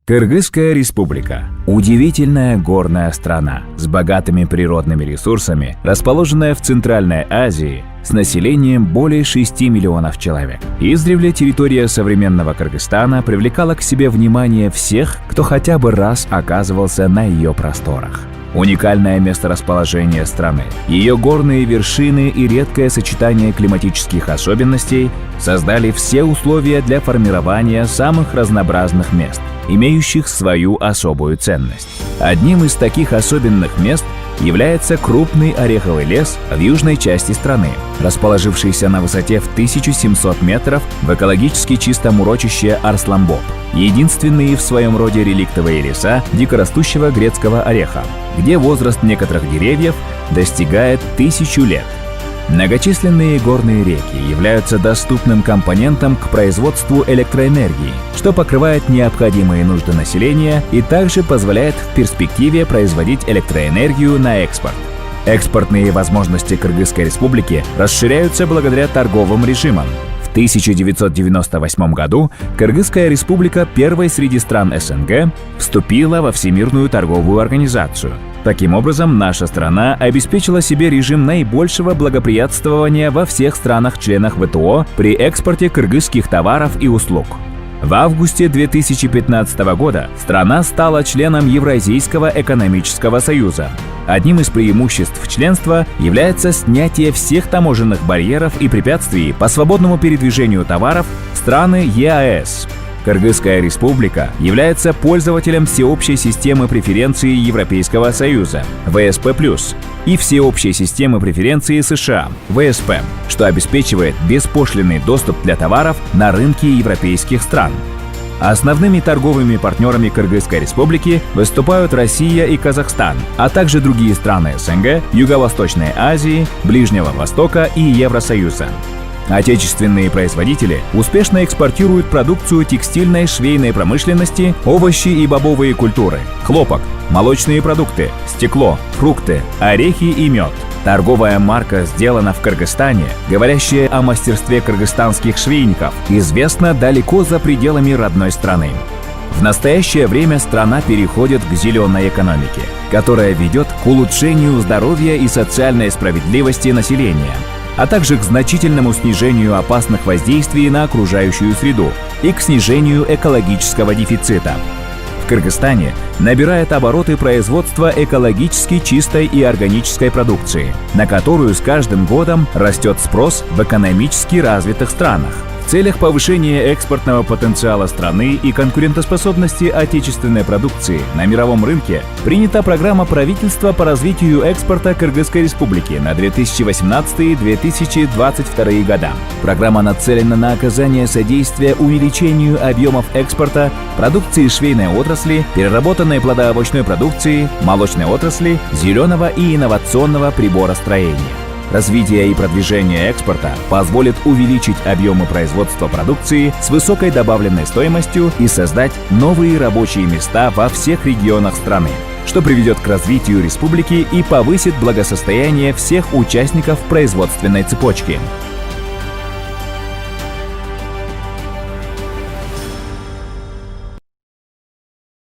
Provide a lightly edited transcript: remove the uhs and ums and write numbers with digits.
Кыргызская республика – удивительная горная страна с богатыми природными ресурсами, расположенная в Центральной Азии, с населением более 6 миллионов человек. Издревле территория современного Кыргызстана привлекала к себе внимание всех, кто хотя бы раз оказывался на ее просторах. Уникальное месторасположение страны, ее горные вершины и редкое сочетание климатических особенностей создали все условия для формирования самых разнообразных мест, имеющих свою особую ценность. Одним из таких особенных мест является крупный ореховый лес в южной части страны, расположившийся на высоте в 1700 метров в экологически чистом урочище Арсланбоб, единственные в своем роде реликтовые леса дикорастущего грецкого ореха, где возраст некоторых деревьев достигает 1000 лет. Многочисленные горные реки являются доступным компонентом к производству электроэнергии, что покрывает необходимые нужды населения и также позволяет в перспективе производить электроэнергию на экспорт. Экспортные возможности Кыргызской республики расширяются благодаря торговым режимам. В 1998 году Кыргызская республика первой среди стран СНГ вступила во Всемирную торговую организацию. Таким образом, наша страна обеспечила себе режим наибольшего благоприятствования во всех странах-членах ВТО при экспорте кыргызских товаров и услуг. В августе 2015 года страна стала членом Евразийского экономического союза. Одним из преимуществ членства является снятие всех таможенных барьеров и препятствий по свободному передвижению товаров в страны ЕАЭС. Кыргызская республика является пользователем всеобщей системы преференций Европейского Союза ВСП+, и всеобщей системы преференций США ВСП, что обеспечивает беспошлинный доступ для товаров на рынки европейских стран. Основными торговыми партнерами Кыргызской республики выступают Россия и Казахстан, а также другие страны СНГ, Юго-Восточной Азии, Ближнего Востока и Евросоюза. Отечественные производители успешно экспортируют продукцию текстильной, швейной промышленности, овощи и бобовые культуры, хлопок, молочные продукты, стекло, фрукты, орехи и мед. Торговая марка «Сделано в Кыргызстане», говорящая о мастерстве кыргызстанских швейников, известна далеко за пределами родной страны. В настоящее время страна переходит к зеленой экономике, которая ведет к улучшению здоровья и социальной справедливости населения, а также к значительному снижению опасных воздействий на окружающую среду и к снижению экологического дефицита. В Кыргызстане набирает обороты производство экологически чистой и органической продукции, на которую с каждым годом растет спрос в экономически развитых странах. В целях повышения экспортного потенциала страны и конкурентоспособности отечественной продукции на мировом рынке принята программа правительства по развитию экспорта Кыргызской республики на 2018-2022 года. Программа нацелена на оказание содействия увеличению объемов экспорта продукции швейной отрасли, переработанной плодоовощной продукции, молочной отрасли, зеленого и инновационного приборостроения. Развитие и продвижение экспорта позволит увеличить объемы производства продукции с высокой добавленной стоимостью и создать новые рабочие места во всех регионах страны, что приведет к развитию республики и повысит благосостояние всех участников производственной цепочки.